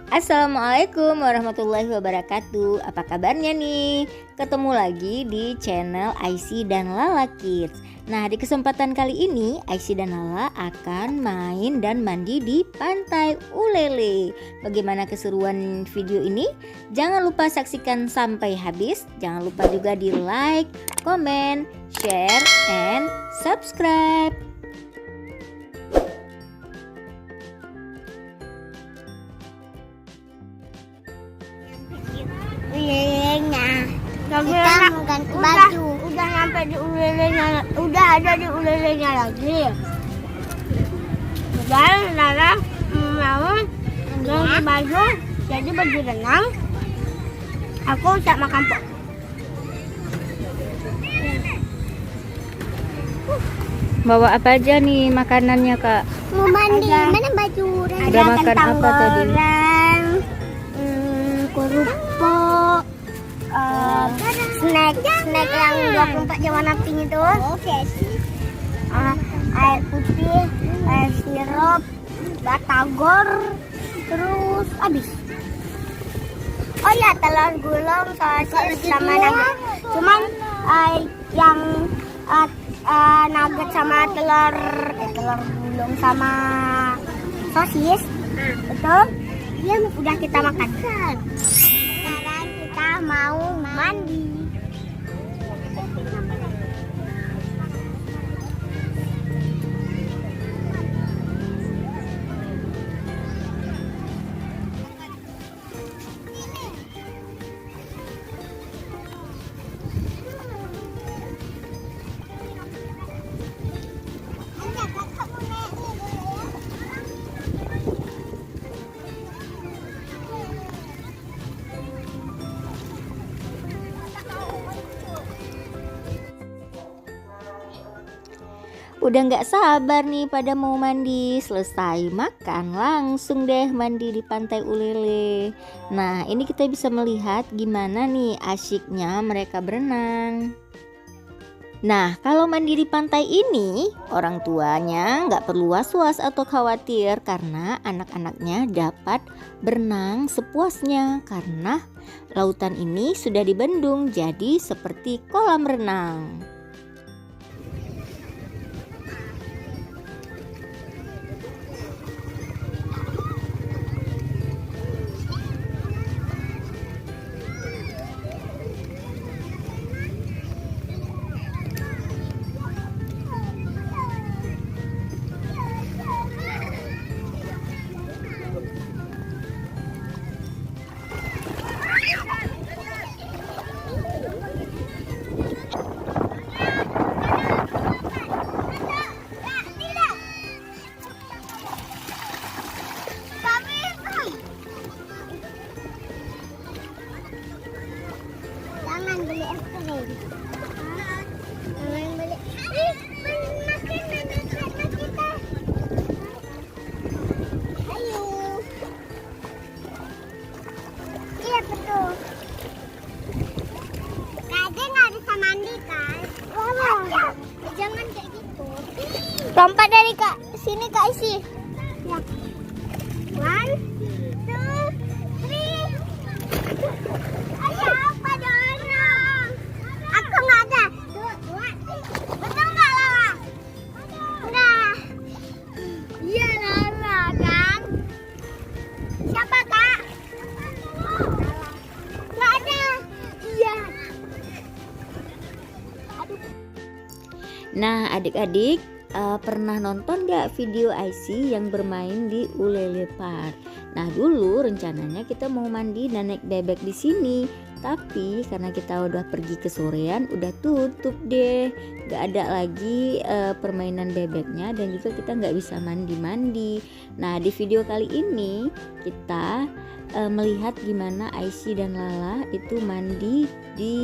Assalamualaikum warahmatullahi wabarakatuh. Apa kabarnya nih? Ketemu lagi di channel Aisy dan Lala Kids. Nah, di kesempatan kali ini Aisy dan Lala akan main dan mandi di Pantai Ulele. Bagaimana keseruan video ini? Jangan lupa saksikan sampai habis. Jangan lupa juga di like, comment, share, and subscribe. Ulelenya kita mau ganti baju. Udah nyampe di ulelenya, udah ada di ulelenya lagi. Udah Nara mau ganti baju, jadi baju renang. Aku siap makan pok. Bawa apa aja nih makanannya, Kak? Mau mandi, mana baju? Udah makan apa tadi? Kerupuk, snack yang 24 jam warna pink itu. Air putih, air sirup, batagor, terus habis. Oh ya, telur gulung, sosis sama nugget. Cuman yang nugget sama telur gulung sama sosis itu dia udah kita makan. Sekarang kita mau mandi. Udah nggak sabar nih pada mau mandi. Selesai makan langsung deh mandi di Pantai Ulele. Nah, ini kita bisa melihat gimana nih asyiknya mereka berenang. Nah, kalau mandi di pantai ini, orang tuanya nggak perlu was-was atau khawatir karena anak-anaknya dapat berenang sepuasnya karena lautan ini sudah dibendung jadi seperti kolam renang. Jangan beli es krim. Jangan beli. Makan anak-anak kita. Ayo. Iya betul. Kayaknya nggak bisa mandi kan? Jangan kayak gitu. Lompat dari Kak sini Kak Isi. Ya. 1, 2, 3. Ayo apa dorong? Aku nggak ada. 2, 3. Betul nggak Lala? Enggak. Iya Lala kan? Siapa Kak? Nggak ada. Iya. Nah, adik-adik pernah nonton gak video Aisy yang bermain di Ulele Park? Nah, dulu rencananya kita mau mandi dan naik bebek di sini, tapi karena kita udah pergi ke sorean, udah tutup deh, gak ada lagi permainan bebeknya dan juga kita nggak bisa mandi-mandi. Nah, di video kali ini kita melihat gimana Aisy dan Lala itu mandi di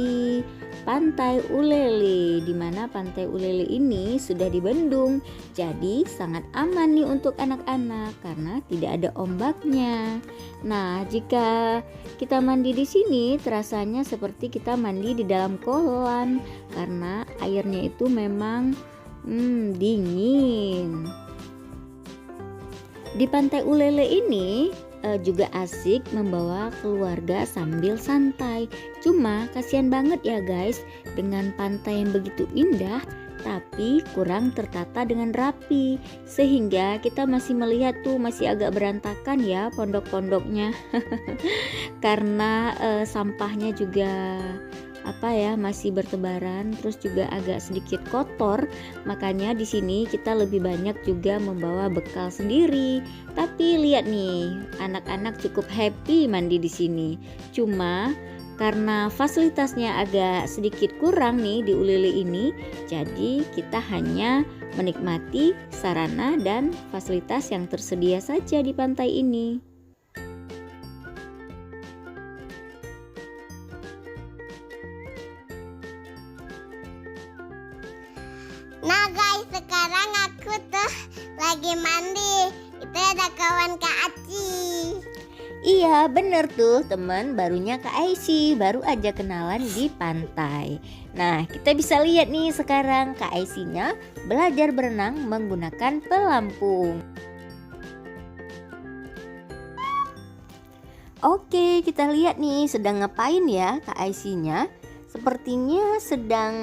Pantai Ulele, di mana Pantai Ulele ini sudah dibendung, jadi sangat aman nih untuk anak-anak karena tidak ada ombaknya. Nah, jika kita mandi di sini, terasanya seperti kita mandi di dalam kolam karena airnya itu memang dingin. Di Pantai Ulele ini juga asik membawa keluarga sambil santai. Cuma kasihan banget ya guys, dengan pantai yang begitu indah tapi kurang tertata dengan rapi, sehingga kita masih melihat tuh masih agak berantakan ya pondok-pondoknya. Karena sampahnya juga masih bertebaran, terus juga agak sedikit kotor. Makanya di sini kita lebih banyak juga membawa bekal sendiri. Tapi lihat nih, anak-anak cukup happy mandi di sini. Cuma karena fasilitasnya agak sedikit kurang nih di Ulele ini, jadi kita hanya menikmati sarana dan fasilitas yang tersedia saja di pantai ini. Nah guys, sekarang aku tuh lagi mandi. Itu ada kawan Kak Aci. Iya bener tuh teman, barunya Kak Aisyah baru aja kenalan di pantai. Nah kita bisa lihat nih sekarang Kak Aisyahnya belajar berenang menggunakan pelampung. Oke, kita lihat nih sedang ngapain ya Kak Aisyahnya. Sepertinya sedang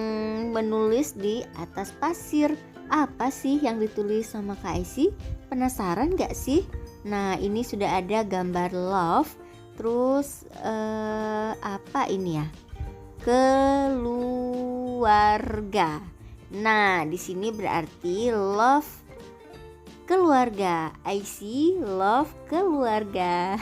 menulis di atas pasir. Apa sih yang ditulis sama Kak Aisyah? Penasaran gak sih? Nah ini sudah ada gambar love. Terus apa ini ya? Keluarga. Nah di sini berarti love keluarga. Aisyah love keluarga.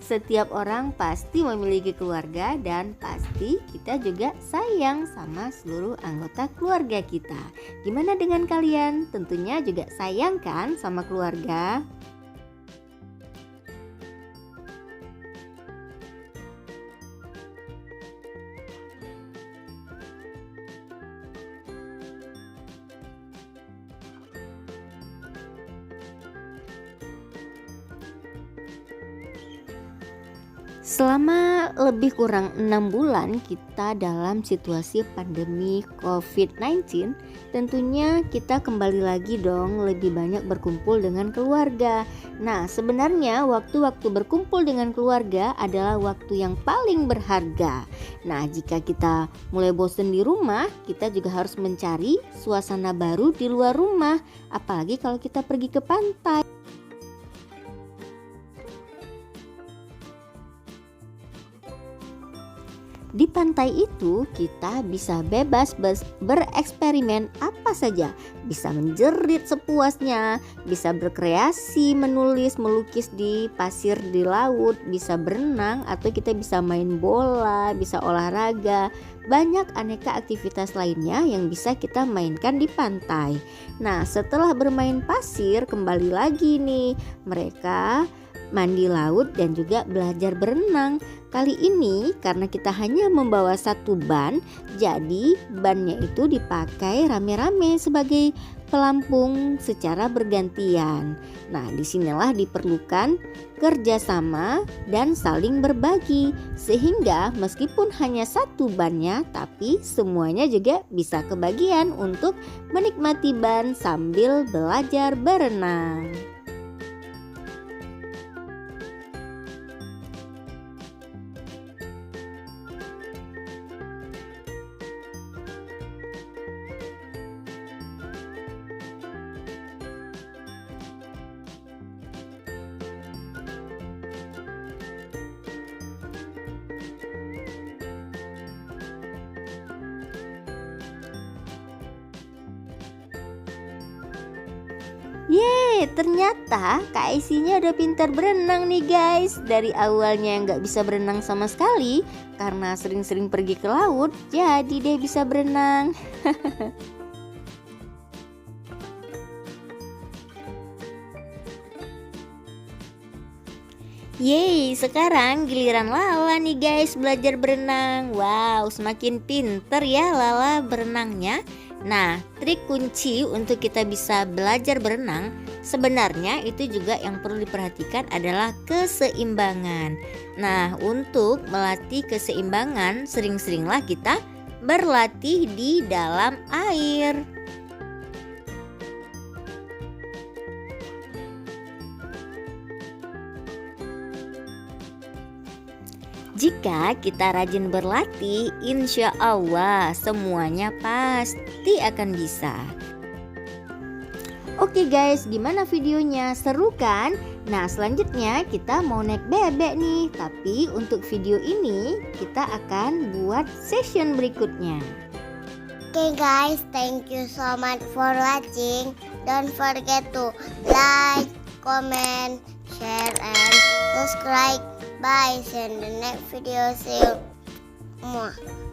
Setiap orang pasti memiliki keluarga dan pasti kita juga sayang sama seluruh anggota keluarga kita. Gimana dengan kalian? Tentunya juga sayang kan sama keluarga? Selama lebih kurang 6 bulan kita dalam situasi pandemi COVID-19, tentunya kita kembali lagi dong lebih banyak berkumpul dengan keluarga. Nah sebenarnya waktu-waktu berkumpul dengan keluarga adalah waktu yang paling berharga. Nah jika kita mulai bosan di rumah, kita juga harus mencari suasana baru di luar rumah. Apalagi kalau kita pergi ke pantai. Di pantai itu kita bisa bebas bereksperimen apa saja. Bisa menjerit sepuasnya, bisa berkreasi, menulis, melukis di pasir di laut, bisa berenang atau kita bisa main bola, bisa olahraga. Banyak aneka aktivitas lainnya yang bisa kita mainkan di pantai. Nah setelah bermain pasir kembali lagi nih mereka mandi laut dan juga belajar berenang. Kali ini karena kita hanya membawa satu ban, jadi bannya itu dipakai rame-rame sebagai pelampung secara bergantian. Nah, disinilah diperlukan kerjasama dan saling berbagi, sehingga meskipun hanya satu bannya, tapi semuanya juga bisa kebagian untuk menikmati ban sambil belajar berenang. Yeay, ternyata Kak Aisyahnya udah pintar berenang nih guys. Dari awalnya nggak bisa berenang sama sekali karena sering-sering pergi ke laut, jadi deh bisa berenang. Yeay, sekarang giliran Lala nih guys belajar berenang. Wow, semakin pinter ya Lala berenangnya. Nah, trik kunci untuk kita bisa belajar berenang sebenarnya itu juga yang perlu diperhatikan adalah keseimbangan. Nah, untuk melatih keseimbangan sering-seringlah kita berlatih di dalam air. Jika kita rajin berlatih, insya Allah semuanya pasti akan bisa. Oke guys, gimana videonya? Seru kan? Nah, selanjutnya kita mau naik bebek nih. Tapi untuk video ini kita akan buat session berikutnya. Okay guys, thank you so much for watching. Don't forget to like, comment, share, and subscribe. Bye. See you in the next video. See you. Mwah.